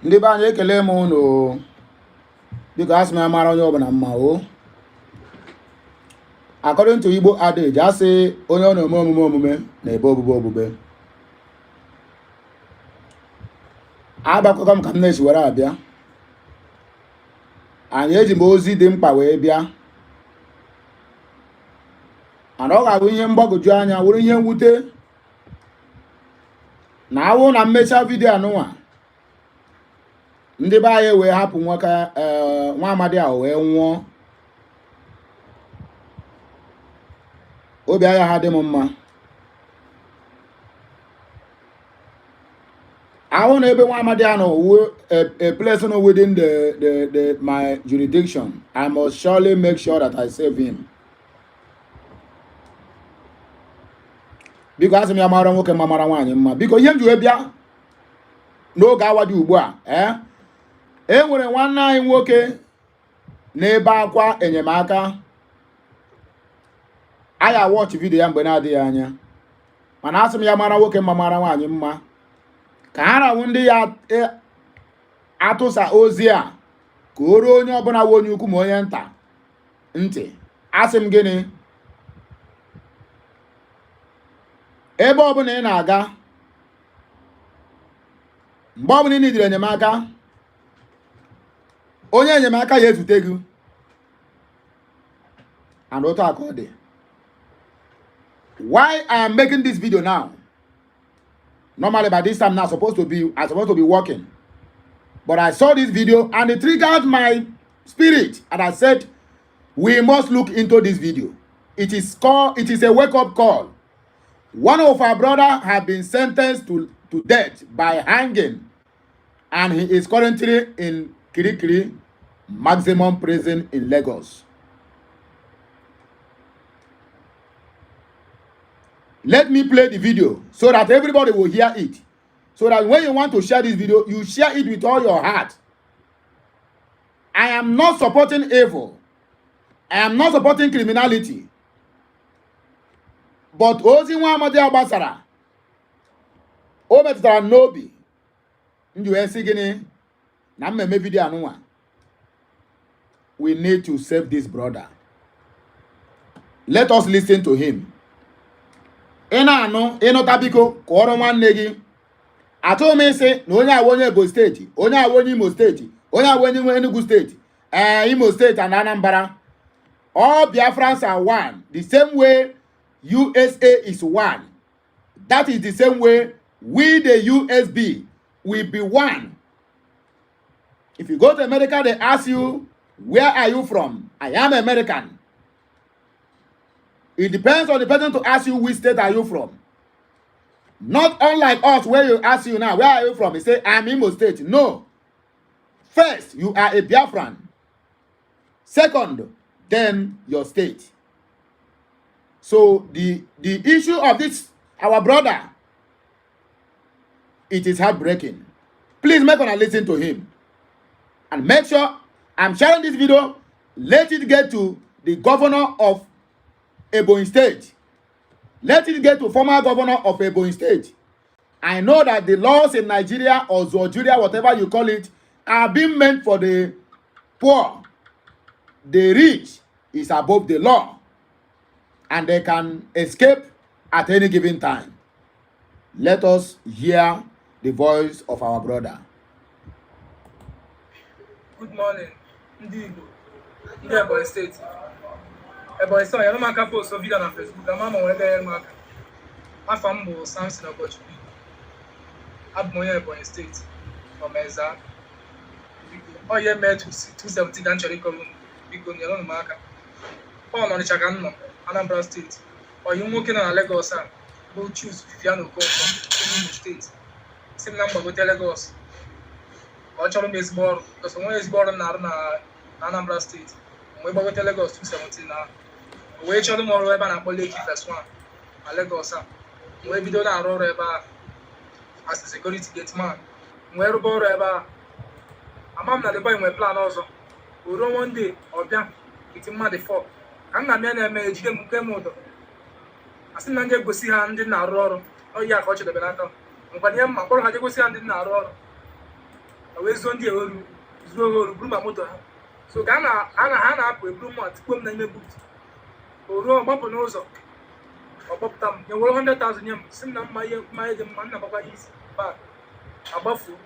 Ndị be anyị ekele m unu biko asị m amara onye ọbụla mma o. According to Igbo adage, asị onye ọ na-eme omume na-ebe obube. Agbakọkọ m ka m na-esi were abịa. Anyị eji m ozi dị mkpa wee bịa. Ana ọ ga-abụ ihe mgbagwoju anya, wụrụ ihe mwute na awụ na mmecha vidiyo anụnwa ndị be anyị wee hapụ nwa amadi ahụ wee nwụọ. Obi anya ha dị m mma. Ahụ na ebe nwa amadi ahụ a place within my jurisdiction, I must surely make sure that I save him. Biko asị m ya mara nwoke ma mara nwaanyị mma. Biko ihe m ji wee bịa n'oge awa dị ugbu a, e nwere nwanne anyị nwoke na-ebe akwa enyemaka. Aya watch video ya mgbe na-adịghị anya, mana asị m ya mara nwoke ma mara nwaanyị mma ka ha rawu ndị ya atụsa ozi a ka o ruo onye ọbụla wụ onye ukwu ma onye nta ntị. Asị m gịnị, ebe ọbụla ị na-aga, mgbe ọbụla ị nidiri enyemaka, onye enyemaka ya ezute gị. And otu aka ọ dị. Why I am making this video now? Normally by this time now I supposed to be working, but I saw this video and it triggered my spirit, and I said we must look into this video. It is a wake-up call. One of our brother have been sentenced to death by hanging, and he is currently in Kirikiri maximum prison in Lagos. Let me play the video so that everybody will hear it. So that when you want to share this video, you share it with all your heart. I am not supporting evil. I am not supporting criminality. But ozi nwa amadi agbasara o metụtara n'obi ndị wee sị gịnị na mmemme video anụnwa. We need to save this brother. Let us listen to him. Ịnụta biko kụọrọ nwanne gị. Atụ m isi na onye awụ onye Ebo steeti, onye awụ onye Imo steeti, onye awụ onye Enugu steeti, Imo steeti and Anambra. All Biafrans are one. The same way USA is one. That is the same way we the USB will be one. If you go to America, they ask you, where are you from? I am American. It depends on the person to ask you which state are you from. Not unlike us where you ask you now, where are you from? You say, I'm Imo State. No. First, you are a Biafran. Second, then your state. So the issue of this, our brother, it is heartbreaking. Please make one listen to him. And make sure I'm sharing this video. Let it get to the governor of Ebonyi State. Let it get to former governor of Ebonyi State. I know that the laws in Nigeria or Zojuria, whatever you call it, are being meant for the poor. The rich is above the law, and they can escape at any given time. Let us hear the voice of our brother. Good morning, Ndigo. Ebonyi State. Ebonyi State, I don't make a post of video on Facebook. I'm on the my family was Samson Ogochukwu. I'm Ebonyi State. From Eza. Oh, yeah, met 270 Ganchari Column. Because you're on the market. Oh, on the Chagano, Anambra State. Or you working on Lagos, go choose Viviano Go from the State. Same number go tell Lagos. Or Cholum is born, because someone is born in Anambra State. We go tell Lagos 270 now. We Cholum or Reba and Poliki first one. Lagos, we be done a Reba as the security gate man. Where about Reba? I'm not the boy my plan also. We don't one day or damn, it's mad for. I'm not a marriage game. I still not go see her and didn't roar. Oh, yeah, coach the Benato. But yeah, my poor had to go see and didn't roar. always on the old room motor. So Ghana, Anna, blue month, come the boot. Or room up on also. Or Bob Tam, you were 100,000 yam, send them my man about his back. Above you.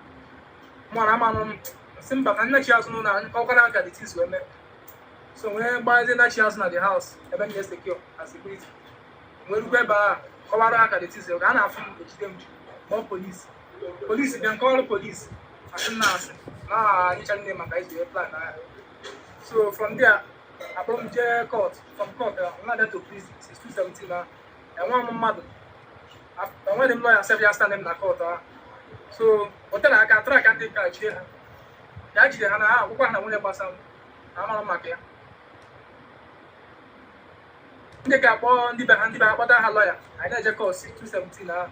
Maraman, Simba, and not just known and Okaraka, it is women. So when I buy the Nachias at the house, even yes, secure as security. When we buy Okaraka, it is Ghana from the more police. Police can call the police. I don't know. You can name a guy to plan. So from there, I brought the court. From court, another to prison since 2017. And one mother. I want them lawyer said you stand in the court. So what I can try to take a chair. Actually, I want to pass some. I'm on my care. They got born the behind the back, but I have lawyer. I never call 6 to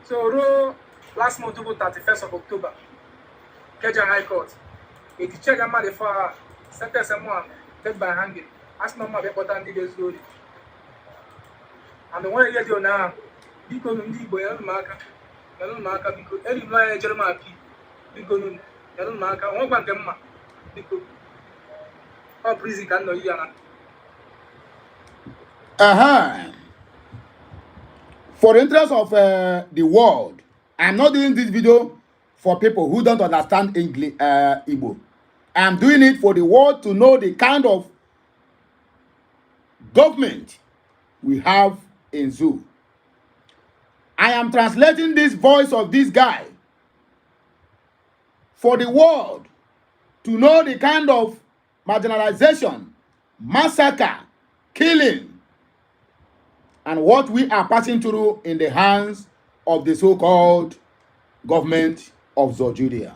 So last month, 31st of October, Kenya High Court. It check a money for sentence someone dead by hanging. As no more important details slowly. And the one year now, because the boy marker, because every lawyer Jeremiah because marker, one bank because all prison can know you. For the interest of the world, I'm not doing this video for people who don't understand English, Igbo. I'm doing it for the world to know the kind of government we have in Zoo. I am translating this voice of this guy for the world to know the kind of marginalization, massacre, killing, and what we are passing through in the hands of the so-called government of Judea.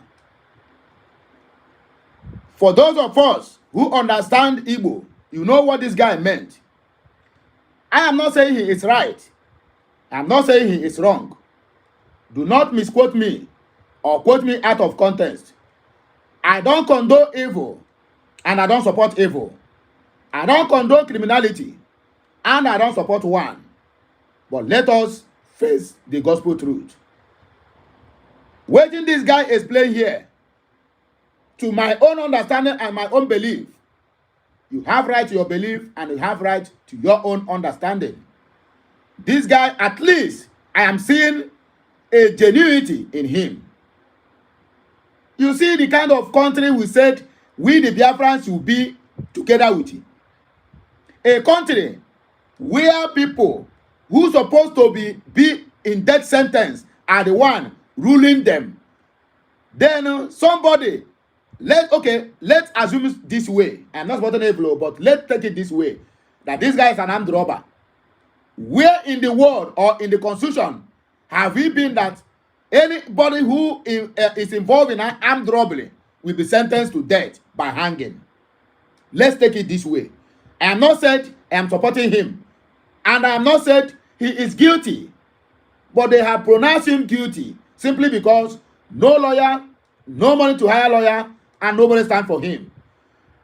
For those of us who understand Igbo, you know what this guy meant. I am not saying he is right. I am not saying he is wrong. Do not misquote me or quote me out of context. I don't condone evil and I don't support evil. I don't condone criminality and I don't support one. But let us face the gospel truth. What this guy explain here, to my own understanding and my own belief, you have right to your belief and you have right to your own understanding. This guy, at least, I am seeing a genuinity in him. You see the kind of country we said we the Biafrans will be together with him. A country where people who supposed to be in death sentence are the one ruling them. Then somebody, let's assume this way. I'm not supporting evil, but let's take it this way. That this guy is an armed robber. Where in the world or in the constitution have we been that anybody who is involved in an armed robbery will be sentenced to death by hanging? Let's take it this way. I am not said I am supporting him. And I am not said he is guilty. But they have pronounced him guilty simply because no lawyer, no money to hire a lawyer, and nobody stand for him.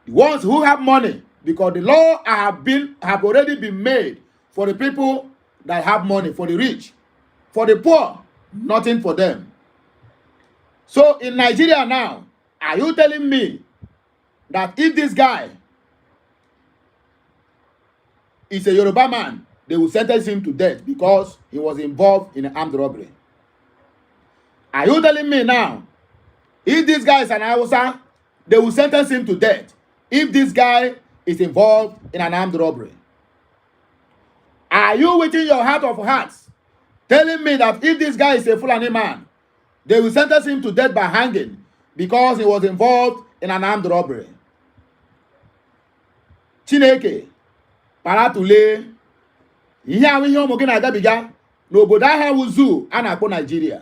The ones who have money, because the law have already been made for the people that have money, for the rich. For the poor, nothing for them. So in Nigeria now, are you telling me that if this guy is a Yoruba man, they will sentence him to death because he was involved in an armed robbery? Are you telling me now, if this guy is an Hausa, they will sentence him to death if this guy is involved in an armed robbery? Are you within your heart of hearts telling me that if this guy is a Fulani man, they will sentence him to death by hanging because he was involved in an armed robbery? Chineke, paratule, ihe ahụ ihe ụmụ gị na-agabiga n'obodo ahịa wuzu a na-akpọ Nigeria.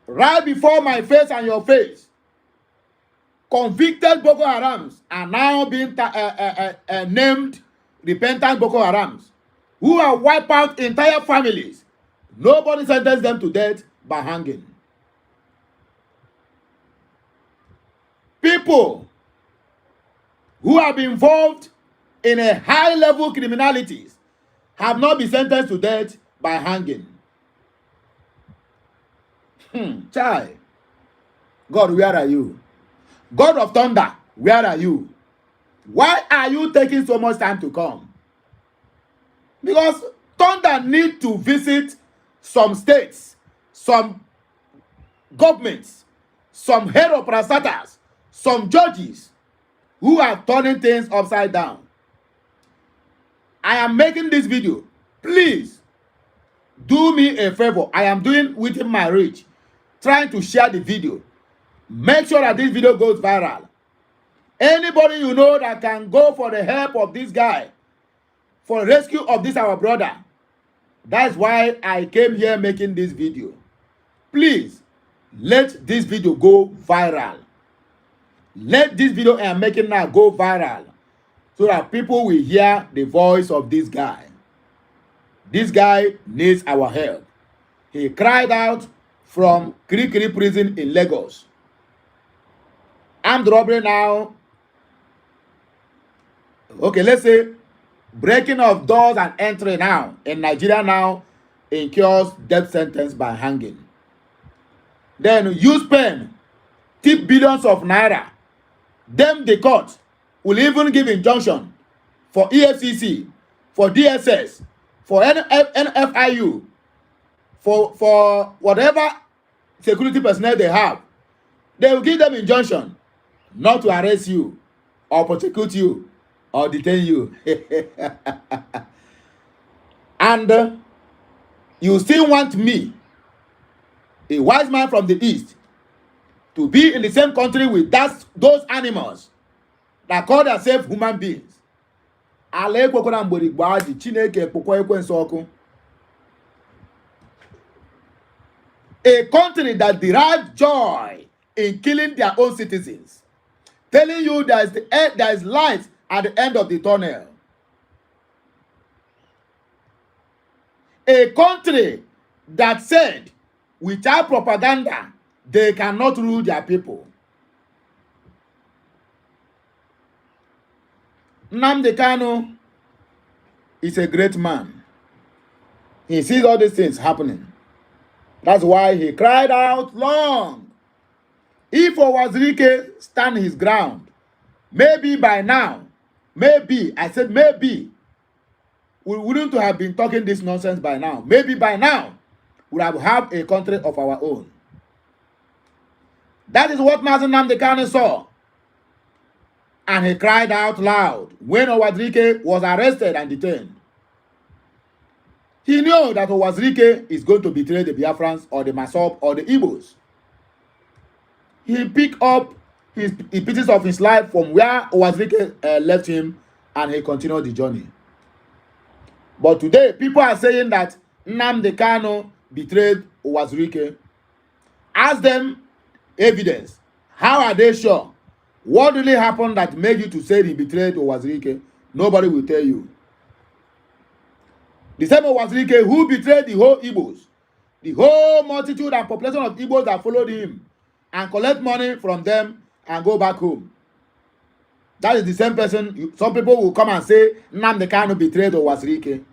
Right before my face and your face, convicted Boko Harams are now being named repentant Boko Harams, who have wiped out entire families. Nobody sentenced them to death by hanging. People who have been involved in a high-level criminalities have not been sentenced to death by hanging. Child. God, where are you? God of thunder, where are you? Why are you taking so much time to come? Because thunder need to visit some states, some governments, some head of parastatals, some judges who are turning things upside down. I am making this video. Please do me a favor. I am doing within my reach, trying to share the video. Make sure that this video goes viral. Anybody you know that can go for the help of this guy, for rescue of this our brother. That's why I came here making this video. Please, let this video go viral. Let this video I am making now go viral, so that people will hear the voice of this guy. This guy needs our help. He cried out from Kirikiri prison in Lagos. Armed robbery now. Okay, let's say breaking of doors and entry now in Nigeria now incurs death sentence by hanging. Then use pen, tip billions of naira. Them the court will even give injunction for EFCC, for DSS, for NFIU, for whatever security personnel they have. They will give them injunction not to arrest you or prosecute you or detain you. And you still want me, a wise man from the east, to be in the same country with those animals that call themselves human beings. A country that derives joy in killing their own citizens, telling you there is light at the end of the tunnel. A country that said without propaganda they cannot rule their people. Nnamdi Kanu is a great man. He sees all these things happening. That's why he cried out long. If Owazirike stand his ground, maybe by now, I said maybe, we wouldn't have been talking this nonsense by now. Maybe by now, we would have a country of our own. That is what Mazi Nnamdi Kanu saw. And he cried out loud when Owazirike was arrested and detained. He knew that Owazirike is going to betray the Biafrans or the Masop or the Igbos. He picked up his pieces of his life from where Owazirike left him, and he continued the journey. But today, people are saying that Nnamdi Kanu betrayed Owazirike. Ask them evidence. How are they sure? What really happened that made you to say he betrayed Owazirike? Nobody will tell you. The same Owazirike who betrayed the whole Igbos, the whole multitude and population of Igbos that followed him and collect money from them and go back home. That is the same person. Some people will come and say Nnamdi Kanu betrayed Owazirike,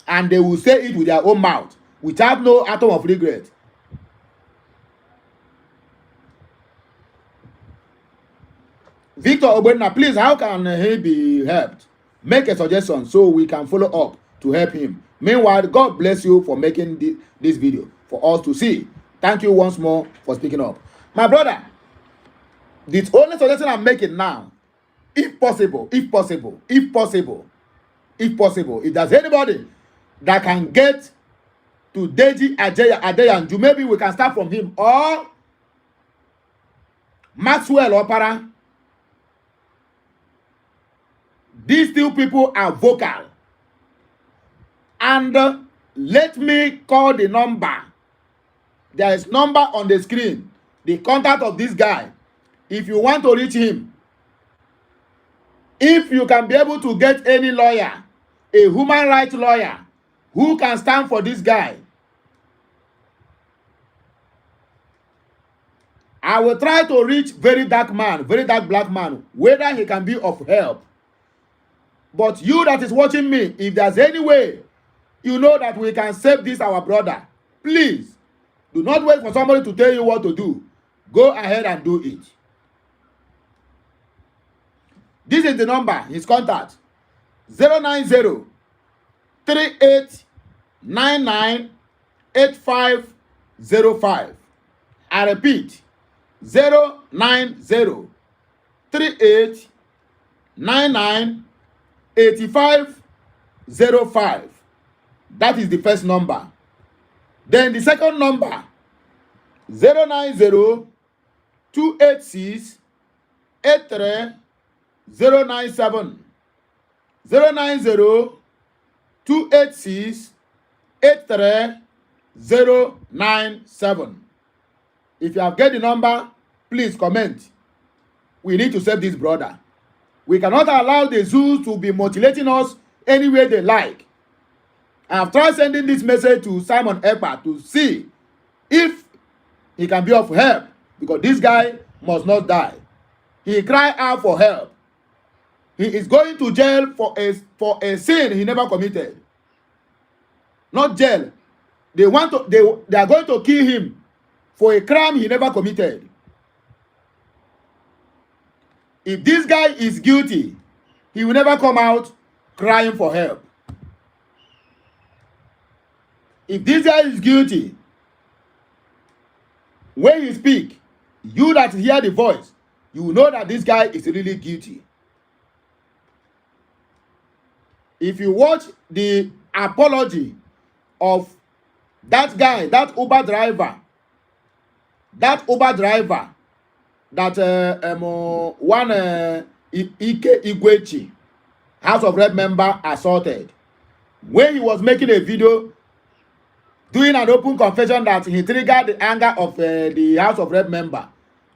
and they will say it with their own mouth without no atom of regret. Victor Ogbonna, please, how can he be helped? Make a suggestion so we can follow up to help him. Meanwhile, God bless you for making this video for us to see. Thank you once more for speaking up. My brother, the only suggestion I'm making now, if possible, if there's anybody that can get to Deji Adeyanju, maybe we can start from him, or Maxwell Opara. These two people are vocal. And let me call the number. There is number on the screen. The contact of this guy. If you want to reach him. If you can be able to get any lawyer, a human rights lawyer, who can stand for this guy. I will try to reach very dark black man, whether he can be of help. But you that is watching me, if there's any way you know that we can save this our brother, please Do not wait for somebody to tell you what to do. Go ahead and do it. This is the number, his contact. 090 3899 8505. I repeat, 090 3899 8505. That is the first number. Then the second number, 090 286 83097. 090 286 83097. If you have get the number, please comment. We need to save this brother. We cannot allow the Zeus to be mutilating us any way they like. I have tried sending this message to Simon Ekpa to see if he can be of help, because this guy must not die. He cried out for help. He is going to jail for a sin he never committed. Not jail. They are going to kill him for a crime he never committed. If this guy is guilty, he will never come out crying for help. If this guy is guilty, when he speak, you that hear the voice, you will know that this guy is really guilty. If you watch the apology of that guy, that Uber driver, that one Ike Igwechi, House of Rep member, assaulted, when he was making a video doing an open confession that he triggered the anger of the House of Rep member,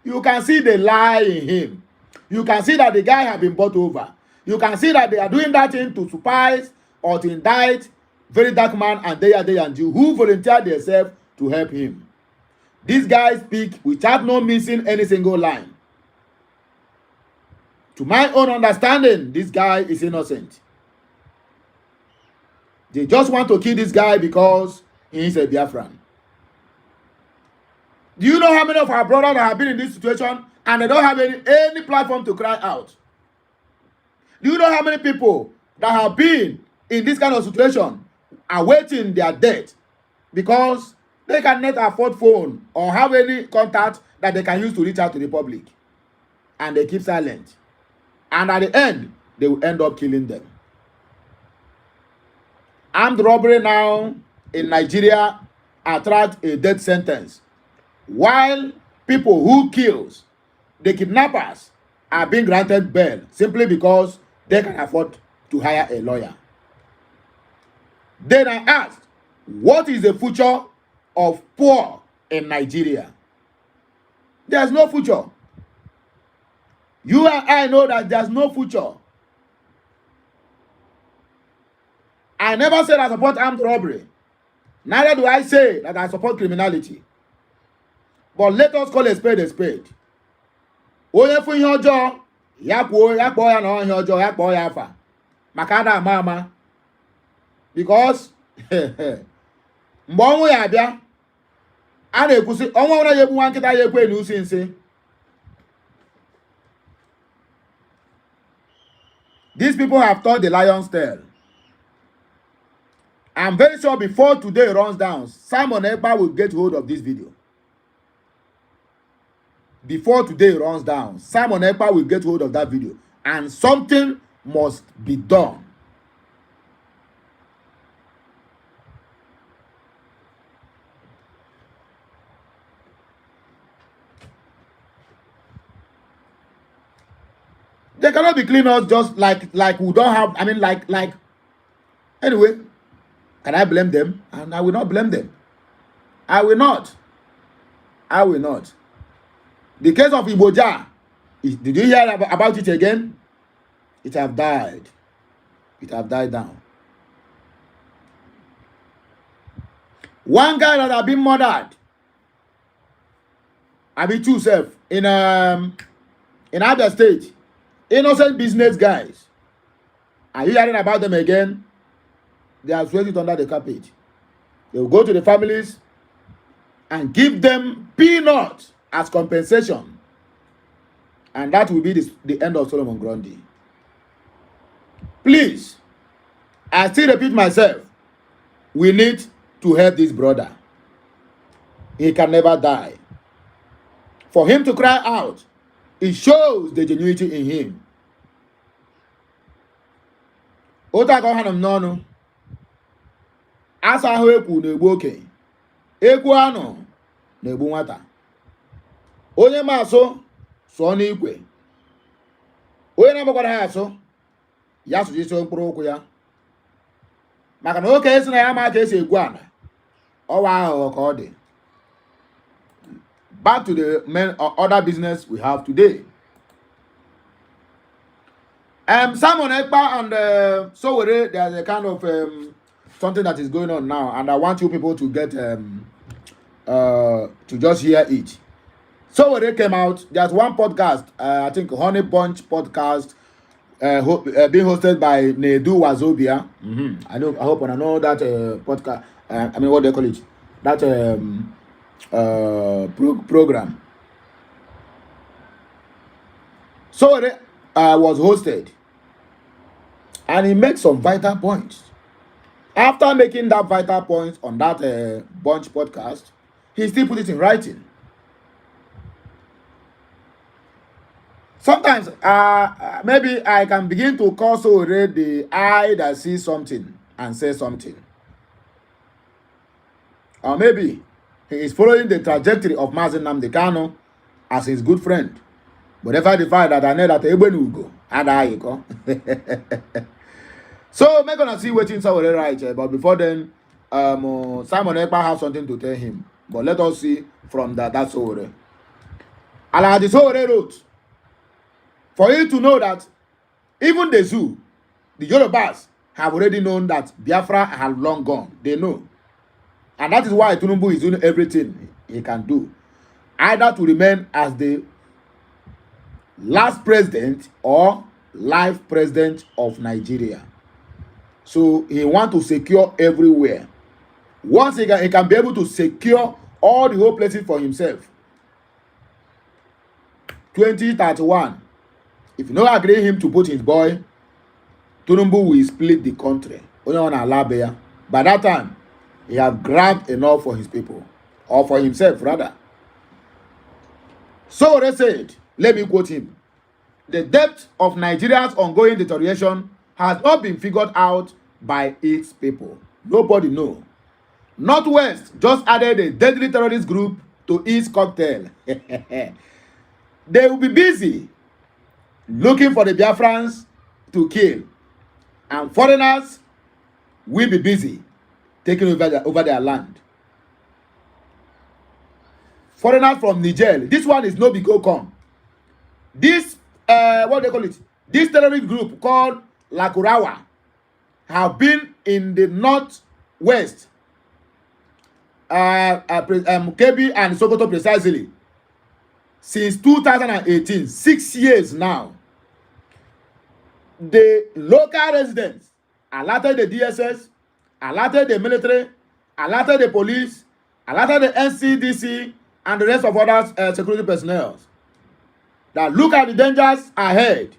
you can see the lie in him. You can see that the guy has been bought over. You can see that they are doing that thing to surprise or to indict very dark man and they and you who volunteered themselves to help him. These guys speak without no missing any single line. To my own understanding, this guy is innocent. They just want to kill this guy because he is a Biafran. Do you know how many of our brothers have been in this situation and they don't have any platform to cry out? Do you know how many people that have been in this kind of situation awaiting their death because they cannot afford phone or have any contact that they can use to reach out to the public, and they keep silent, and at the end they will end up killing them? Armed robbery now in Nigeria attract a death sentence, while people who kills the kidnappers are being granted bail simply because they can afford to hire a lawyer. Then I asked, what is the future of poor in Nigeria? There's no future. You and I know that there's no future. I never said I support armed robbery. Neither do I say that I support criminality. But let us call a spade a spade. Onye fu ihe ọjọọ, ya kpọọ ya na ihe ọjọọ, ya kpọọ ya afa. Maka ada ama ama. Because mgbe ọnwụ ya abịa, a na-ekwusi ọnwụ ọbụla ya egbu nwa nkịta ya ekwe n'usi nsị. These people have told the lion's tail. I'm very sure before today runs down, Simon Ekpa will get hold of this video. Before today runs down, Simon Ekpa will get hold of that video, and something must be done. They cannot be cleaners just like we don't have, I mean, like anyway, can I blame them? And I will not blame them. I will not. The case of Iboja, did you hear about it again? It have died. It have died down. One guy that have been murdered, I be two self in other state. Innocent business guys. Are you hearing about them again? They are swept it under the carpet. They will go to the families and give them peanuts as compensation. And that will be the end of Solomon Grundy. Please, I still repeat myself, we need to help this brother. He can never die. For him to cry out, it shows the genuinity in him. Ota ka hanum n'ọnụ, asa ahụ ekwu na-egbu okenye, ekwu anụ na-egbu nwata. Onye ma asụ sụọ n'ikwe, onye na-agbakwara ya asụ ya sụjisi mkpụrụ ụkwụ ya, maka na okenye si na ya ma ka esi egwu ana, ọwa aghụghọ ka ọ dị. Back to the main other business we have today. Simon Ekpa and Sowore, there's a kind of something that is going on now, and I want you people to get to just hear it. Sowore came out. There's one podcast, I think Honey Bunch podcast, being hosted by Nedu Wazobia. I hope I know that podcast. I mean, what they call it? That program. Sowore was hosted, and he makes some vital points. After making that vital points on that Bunch podcast, he still put it in writing. Sometimes maybe I can begin to call Sowore the eye that sees something and says something. Or maybe he is following the trajectory of Mazi Nnamdi Kanu as his good friend. But if I define that, I know that Ebenu will go. And I go. So we're gonna see what Sowore right. But before then, Simon Ekpa has something to tell him. But let us see from that Sowore. Alhaji Sowore wrote, for you to know that even the zoo, the Yorubas, have already known that Biafra has long gone. They know. And that is why Tinubu is doing everything he can do, either to remain as the last president or life president of Nigeria. So he wants to secure everywhere. Once he can be able to secure all the whole places for himself. 2031, if you don't agree him to put his boy, Tinubu will split the country. Only on Alabia. By that time, he have grabbed enough for his people, or for himself rather. So they said, let me quote him: the depth of Nigeria's ongoing deterioration has not been figured out by its people. Nobody know. Northwest just added a deadly terrorist group to its cocktail. They will be busy looking for the Biafrans to kill, and foreigners will be busy taking over their land. Foreigners from Niger. This one is no big come. This what they call it? This terrorist group called Lakurawa have been in the northwest, Kebbi and Sokoto precisely, since 2018. 6 years now. The local residents alerted the DSS, alerted the military, alerted the police, alerted the NCDC, and the rest of other security personnel that look at the dangers ahead.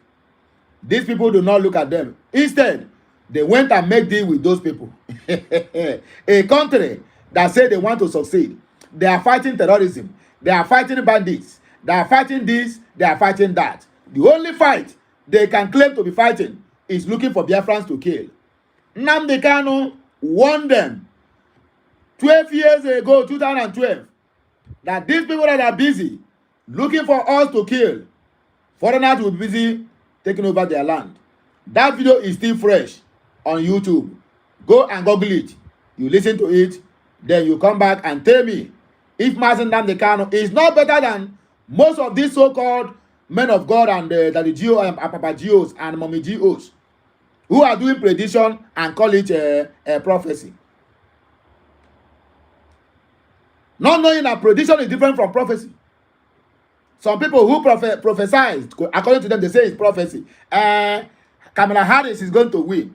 These people do not look at them. Instead, they went and made deal with those people. A country that say they want to succeed. They are fighting terrorism. They are fighting bandits. They are fighting this. They are fighting that. The only fight they can claim to be fighting is looking for Biafrans to kill. Nnamdi Kanu warned them 12 years ago, 2012, that these people that are busy looking for us to kill, foreigners will be busy taking over their land. That video is still fresh on YouTube. Go and Google it. You listen to it, then you come back and tell me if Mazi Nnamdi Kanu is not better than most of these so-called men of God and the GO and Papa GOs and Mommy GOs who are doing prediction and call it a prophecy. Not knowing that prediction is different from prophecy. Some people who prophesy, according to them, they say it's prophecy. Kamala Harris is going to win.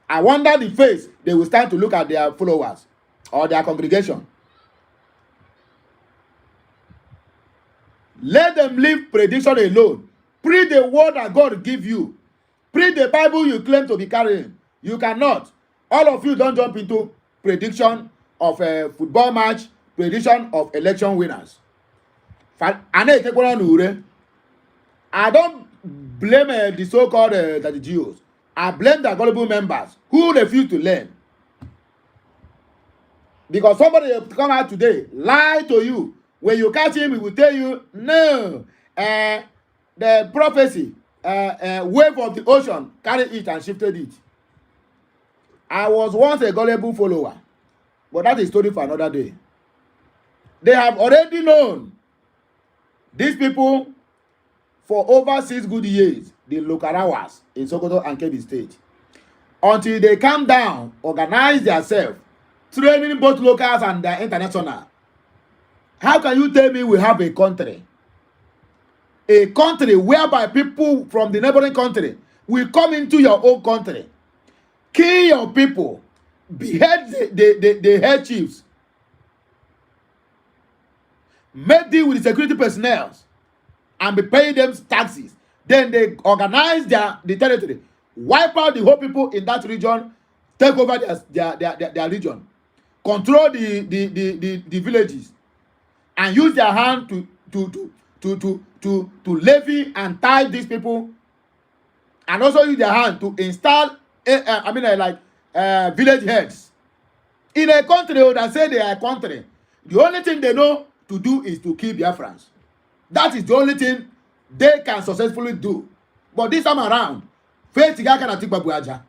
I wonder the face they will start to look at their followers or their congregation. Let them leave prediction alone. Preach the word that God give you. Preach the Bible you claim to be carrying. You cannot. All of you don't jump into prediction of a football match, prediction of election winners. I don't blame the so-called the Jews. I blame the gullible members who refuse to learn. Because somebody will come out today, lie to you. When you catch him, he will tell you, no, the prophecy, wave of the ocean, carried it and shifted it. I was once a gullible follower, but that is a story for another day. They have already known these people for over 6 good years, the Lokarawas in Sokoto and Kebbi State, until they calm down, organize themselves, training both locals and the international. How can you tell me we have a country whereby people from the neighboring country will come into your own country, kill your people, behead the head chiefs, make deal with the security personnel, and be paying them taxes? Then they organize the territory, wipe out the whole people in that region, take over their region, control the villages, and use their hand to levy and tie these people, and also use their hand to install village heads in a country that say they are a country. The only thing they know to do is to kill Biafrans. That is the only thing they can successfully do. But this time around, the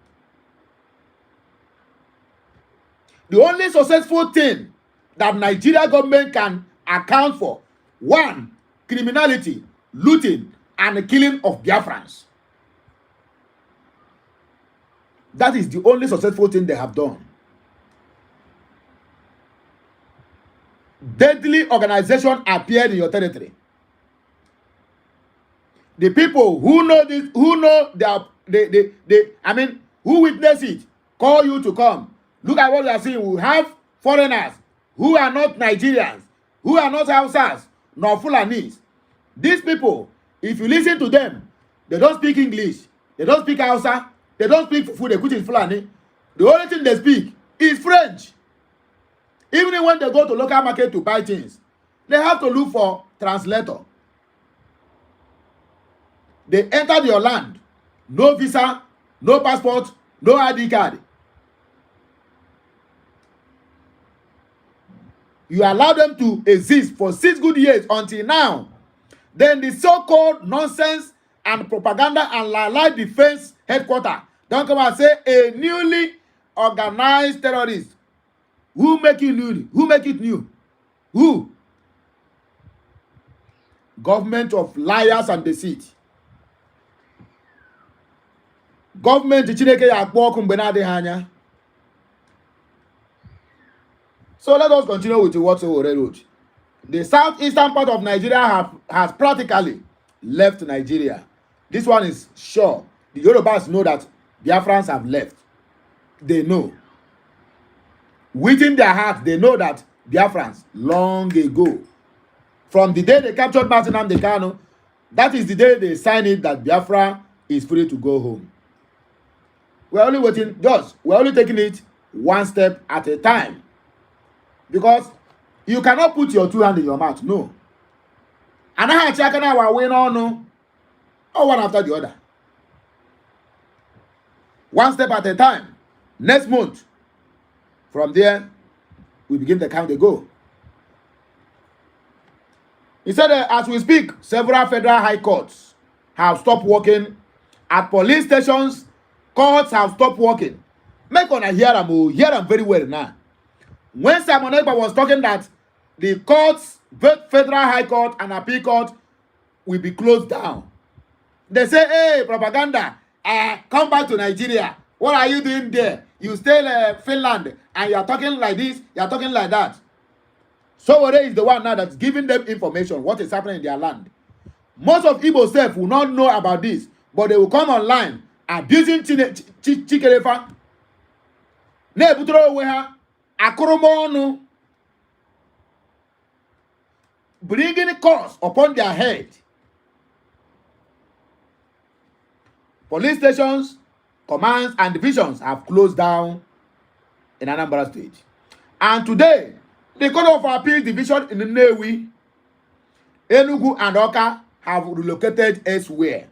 only successful thing that Nigeria government can account for: 1, criminality, looting, and the killing of Biafrans. That is the only successful thing they have done. Deadly organization appeared in your territory. The people who know this, who know who witness it, call you to come. Look at what we are seeing. We have foreigners who are not Nigerians, who are not Hausas, nor Fulanis. These people, if you listen to them, they don't speak English, they don't speak Hausa, they don't speak Fufude, which is Fulani. The only thing they speak is French. Even when they go to local market to buy things, they have to look for translator. They entered your land, no visa, no passport, no ID card. You allow them to exist for 6 good years until now. Then the so-called nonsense and propaganda and lie defense headquarters don't come and say a newly organized terrorist. Who make it new? Who make it new? Who? Government of liars and deceit. Government Chineke yakpo kumbe na de hanya. So let us continue with what we already wrote. The southeastern part of Nigeria has practically left Nigeria. This one is sure. The Yorubas know that Biafrans have left. They know. Within their heart, they know that Biafrans long ago. From the day they captured Martin Nnamdi Kanu, that is the day they signed it that Biafra is free to go home. We're only waiting, we're only taking it one step at a time. Because you cannot put your 2 hands in your mouth. No. And I check our win on no. Or one after the other. One step at a time. Next month. From there, we begin the count they go. He said as we speak, several federal high courts have stopped working. At police stations, courts have stopped working. Make on a hear them very well now. When Simon Ekpa was talking that the courts, both federal high court and appeal court, will be closed down. They say, hey, propaganda, come back to Nigeria. What are you doing there? You stay in Finland and you are talking like this, you are talking like that. Sowore is the one now that's giving them information, what is happening in their land. Most of Igbo self will not know about this, but they will come online abusing Chikerefa. bringing curse upon their head. Police stations, commands, and divisions have closed down in Anambra State. And today, the Court of Appeal Division in Nnewi, Enugu, and Oka have relocated elsewhere.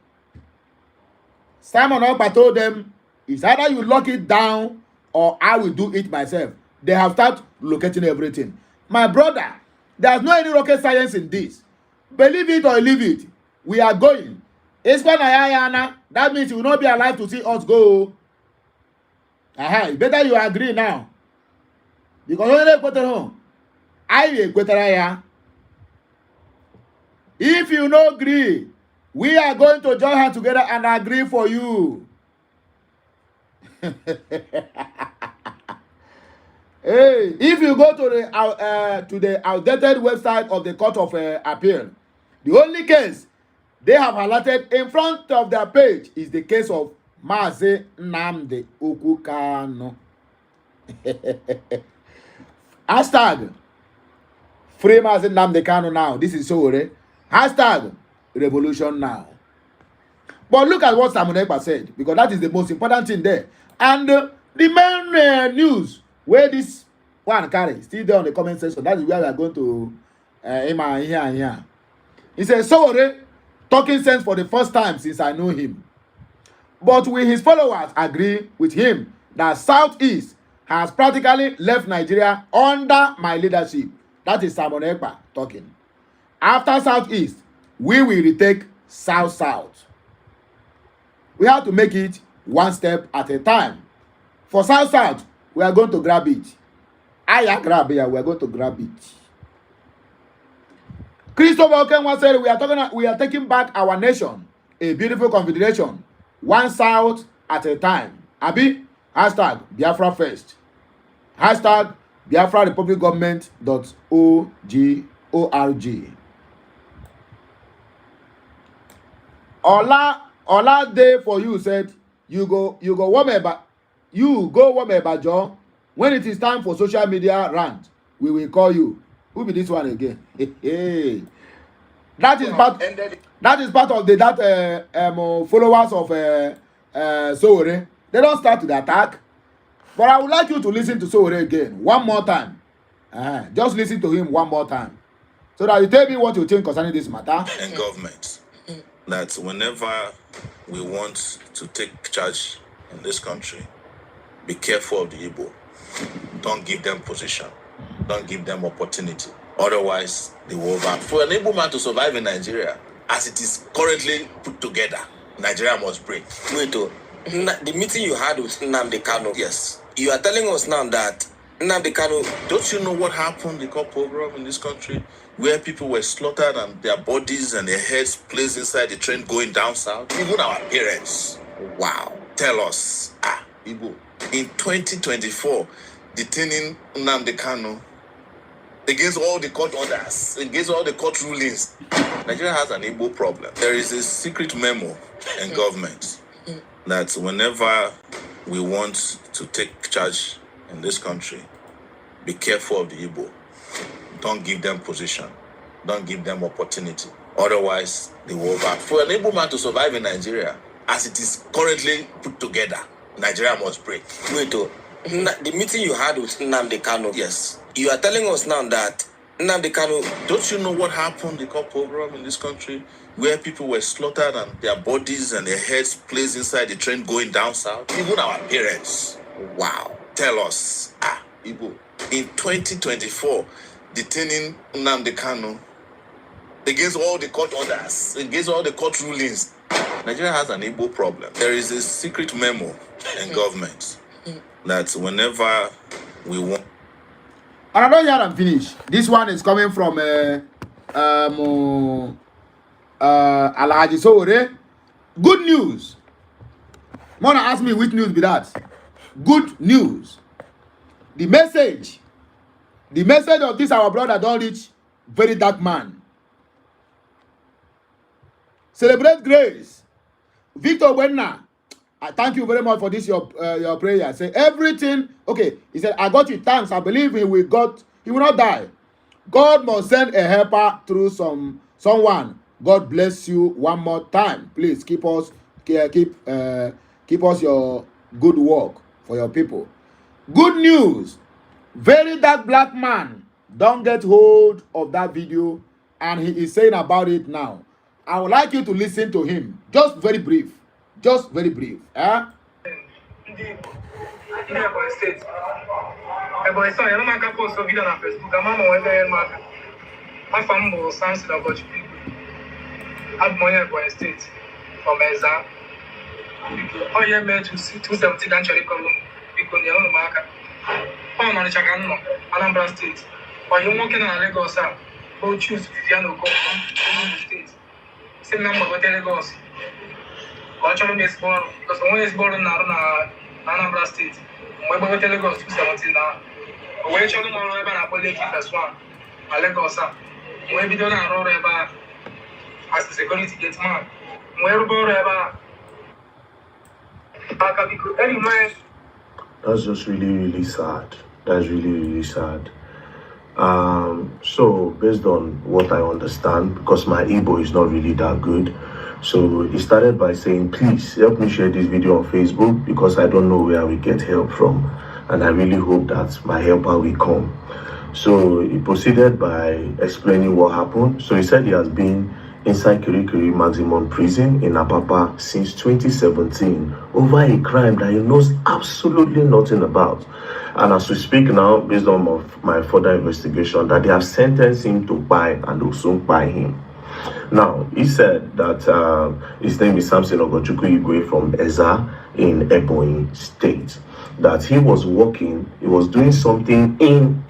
Simon Okpa told them, it's either you lock it down or I will do it myself. They have started locating everything. My brother, there's no any rocket science in this. Believe it or leave it. We are going. That means you will not be alive to see us go. Better you agree now. Because when they put it home, I will put it. If you no agree, we are going to join hands together and agree for you. Hey, if you go to the outdated website of the Court of Appeal, the only case they have highlighted in front of their page is the case of Mazi Nnamdi Ukukano. Hashtag free Mazi Nnamdi Kanu now. This is Sowore. Hashtag revolution now. But look at what Simon Ekpa said, because that is the most important thing there. And the main news where this one carry still there on the comment section. That is where we are going to here and here. He says, Sowore talking sense for the first time since I know him. But will his followers agree with him that Southeast has practically left Nigeria under my leadership? That is Simon Ekpa talking. After Southeast, we will retake South-South. We have to make it one step at a time. For South-South, we are going to grab it. Grab here, we are going to grab it. Christopher Okenwa said we are taking back our nation, a beautiful confederation, one South at a time. Abi, hashtag Biafra first. Hashtag Biafra Republic Government.org. Ola day for you said you go warm about Joe. When it is time for social media rant, we will call you. Who be this one again? That is part of the followers of Sowore. They don't start to the attack. But I would like you to listen to Sowore again one more time. Just listen to him one more time, so that you tell me what you think concerning this matter. And government, that whenever we want to take charge in this country, be careful of the Igbo. Don't give them position. Don't give them opportunity. Otherwise, they will over. For an Igbo man to survive in Nigeria, as it is currently put together, Nigeria must break. Wait, the meeting you had with Nnamdi Kanu. Yes. You are telling us now that Nnamdi Kanu. Don't you know what happened, the COP program in this country, where people were slaughtered and their bodies and their heads placed inside the train going down south? Even our parents, wow, tell us, Igbo, in 2024, detaining Nnamdi Kanu against all the court orders, against all the court rulings. Nigeria has an Igbo problem. There is a secret memo in government that whenever we want to take charge in this country, be careful of the Igbo. Don't give them position. Don't give them opportunity. Otherwise, they will over. For an Igbo man to survive in Nigeria, as it is currently put together, Nigeria must break. Wait, the meeting you had with Nnamdi Kanu. Yes. You are telling us now that Nnamdi Kanu. Don't you know what happened, the COP program in this country, where people were slaughtered and their bodies and their heads placed inside the train going down south? Even our parents, wow, tell us, Igbo, in 2024, detaining Nnamdi Kanu against all the court orders, against all the court rulings. Nigeria has an Igbo problem. There is a secret memo in government that whenever we want. And I don't hear them finish. This one is coming from Alhaji Sowore. Good news. Mona ask me which news be that. Good news. The message of this our brother don't reach very dark man. Celebrate grace. Victor Wenna, I thank you very much for this your prayer. Say everything okay. He said, I got you. Thanks. I believe he will not die. God must send a helper through someone. God bless you one more time. Please keep us keep us your good work for your people. Good news. Very dark black man don't get hold of that video and he is saying about it now. I would like you to listen to him. Just very brief. Just very brief. Ndị Ebonyi steeti. Ebonyi sọ ya maka post video na Facebook ama ma wee bere maka. Afọ m bụ Samson Ogochukwu Igwe. Abụ m onye Ebonyi steeti from Eza. Onye mee 270 ka m chọrọ ịkọrọ biko nyere ụnụ m aka. Ọ Ọnịcha ka m nọ, Anambra steeti. Onye nwoke nọ na Lagos a bụ Chuks Vivian Okonkwo, Enugu steeti. Si m na m gbagote Lagos. Ka ọ chọrọ m ezigbo ọrụ, because onwe ezigbo ọrụ na-arụ na Anambra steeti. Mgbe gbagote Lagos 217 na o wee chọrọ m ọrụ ebe a na-akpọ Lekki Phase 1 na Lagos a. Wee bido na-arụ ọrụ ebe a as a security gate man. Wee rụba ọrụ ebe a. Aka biko, anyway. That's just really sad. That's really sad. So based on what I understand, because my Igbo is not really that good, so he started by saying, please help me share this video on Facebook because I don't know where we get help from, and I really hope that my helper will come. So he proceeded by explaining what happened. So he said he has been inside Kirikiri maximum prison in Apapa since 2017 over a crime that he knows absolutely nothing about. And as we speak now, based on my further investigation, that they have sentenced him to buy and will soon buy him. Now, he said that his name is Samson Ogochukwu Igwe from Eza in Ebonyi State. That he was working, he was doing something in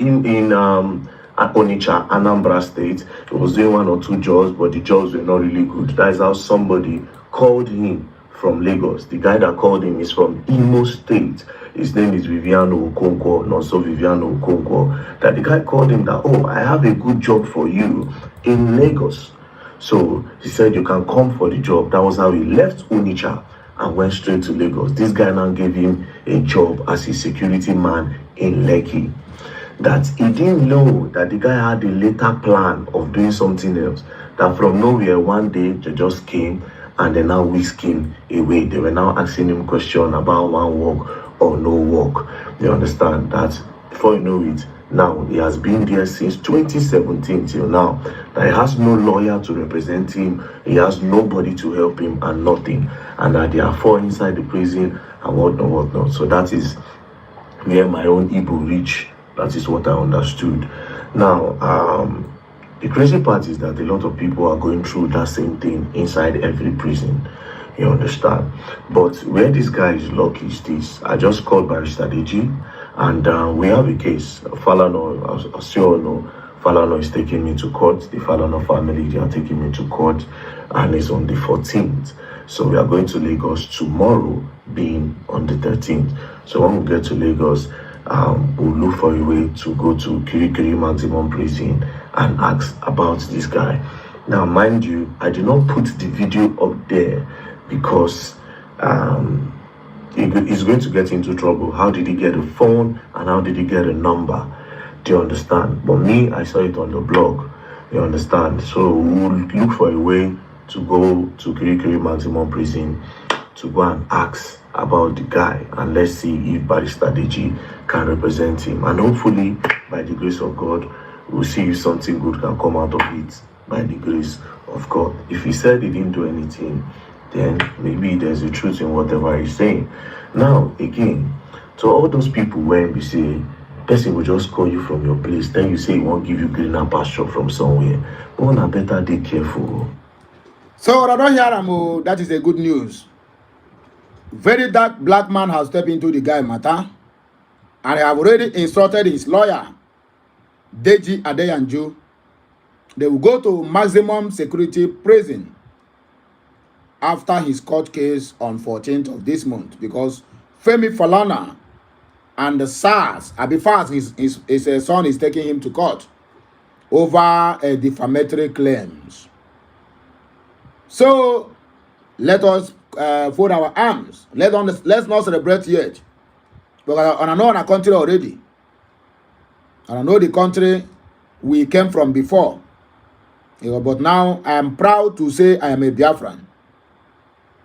Onitsha, Anambra State. He was doing 1 or 2 jobs, but the jobs were not really good. That is how somebody called him from Lagos. The guy that called him is from Imo State. His name is Viviano Okonkwo, not so Viviano Okonkwo. That the guy called him that, oh, I have a good job for you in Lagos. So he said, you can come for the job. That was how he left Onitsha and went straight to Lagos. This guy now gave him a job as a security man in Lekki. That he didn't know that the guy had a later plan of doing something else. That from nowhere, one day, they just came and they now whisked him away. They were now asking him questions about one work or no work. You understand that before you know it, now he has been there since 2017 till now. That he has no lawyer to represent him, he has nobody to help him and nothing. And that they are 4 inside the prison and whatnot. So that is where my own Igbo reach. That is what I understood. Now, the crazy part is that a lot of people are going through that same thing inside every prison. You understand? But where this guy is lucky is this. I just called Barrister Deji, and we have a case. Falano, as you all know, Falano is taking me to court. The Falano family, they are taking me to court, and it's on the 14th. So we are going to Lagos tomorrow, being on the 13th. So when we get to Lagos, we'll look for a way to go to Kirikiri maximum prison and ask about this guy. Now, mind you, I did not put the video up there because he's going to get into trouble. How did he get a phone and how did he get a number? Do you understand? But me, I saw it on the blog. You understand? So we'll look for a way to go to Kirikiri maximum prison to go and ask about the guy, and let's see if Barrister Deji can represent him, and hopefully by the grace of God we'll see if something good can come out of it by the grace of God. If he said he didn't do anything, then maybe there's a truth in whatever he's saying. Now again, to all those people when we say person will just call you from your place, then you say he won't give you greener pasture from somewhere, but one better be careful. So I don't hear him. That is a good news. Very dark black man has stepped into the guy matter, and I have already instructed his lawyer, Deji Adeyanju. They will go to maximum security prison after his court case on 14th of this month, because Femi Falana and the SARS, Abifaz, his son is taking him to court over defamatory claims. So let us fold our arms. Let's not celebrate yet. Because I know our country already. And I know the country we came from before. But now I am proud to say I am a Biafran.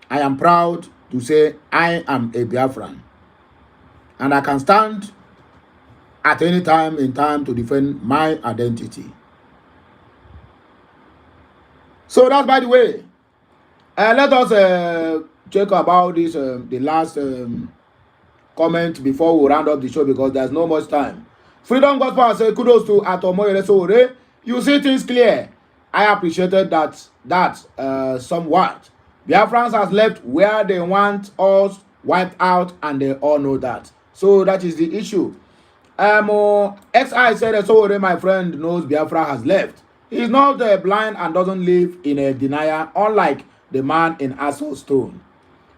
I am proud to say I am a Biafran. And I can stand at any time in time to defend my identity. So that's by the way. Let us check about this, the last comment before we round up the show because there's no much time. Freedom Gospel say kudos to Atomoyele Sowore. You see things clear. I appreciated that somewhat. Biafrans has left where they want us wiped out, and they all know that. So that is the issue. XI said Sowore, my friend, knows Biafra has left. He's not blind and doesn't live in a denial, unlike the man in Aso Stone.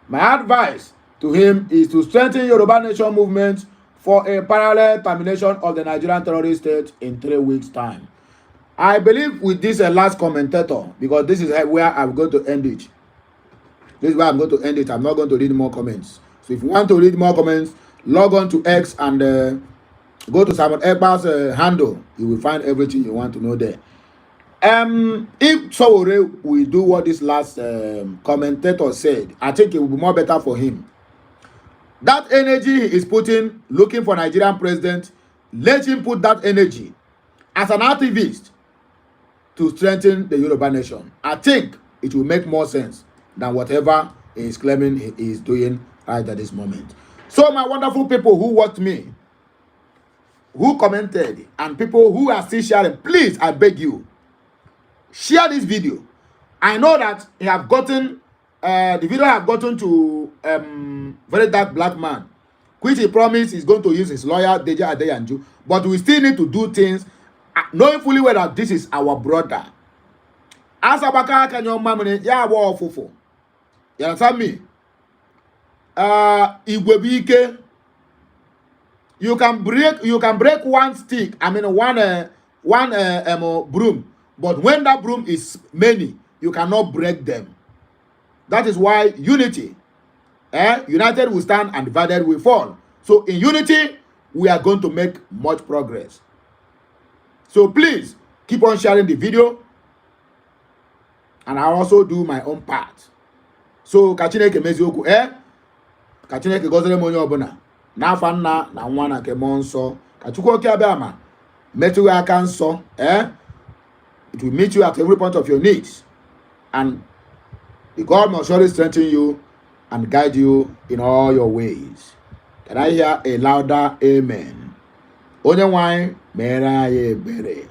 My advice to him is to strengthen Yoruba Nation movement for a parallel termination of the Nigerian terrorist state in 3 weeks' time. I believe with this last commentator, because this is where I'm going to end it. This is where I'm going to end it. I'm not going to read more comments. So if you want to read more comments, log on to X and go to Simon Ekpa's handle. You will find everything you want to know there. If Sowore will do what this last commentator said, I think it will be more better for him. That energy he is putting, looking for Nigerian president, let him put that energy as an activist to strengthen the Yoruba nation. I think it will make more sense than whatever he is claiming he is doing right at this moment. So my wonderful people who watched me, who commented, and people who are still sharing, please, I beg you, share this video. I know that he have gotten the video have gotten to very dark black man, which he promised he's going to use his lawyer Deja Adeyanju, but we still need to do things knowing fully well that this is our brother. As Abaka can your mammy, yeah, war fufo. You understand me? Igwebike, you can break one stick, I mean one broom, but when that broom is many, you cannot break them. That is why unity, united we stand and divided we fall. So in unity, we are going to make much progress. So please keep on sharing the video, and I also do my own part. So Kachineke mezioku, Kachineke gozere monyo obuna. Na fanna na nwa na ke monso. Kachukwu oke abama. Metu aka nso, it will meet you at every point of your needs, and the God must surely strengthen you and guide you in all your ways. Can I hear a louder amen? Onye nwanyị mere anyị ebere.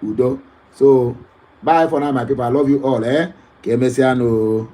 Udo. So bye for now, my people. I love you all. Ka emesịa no.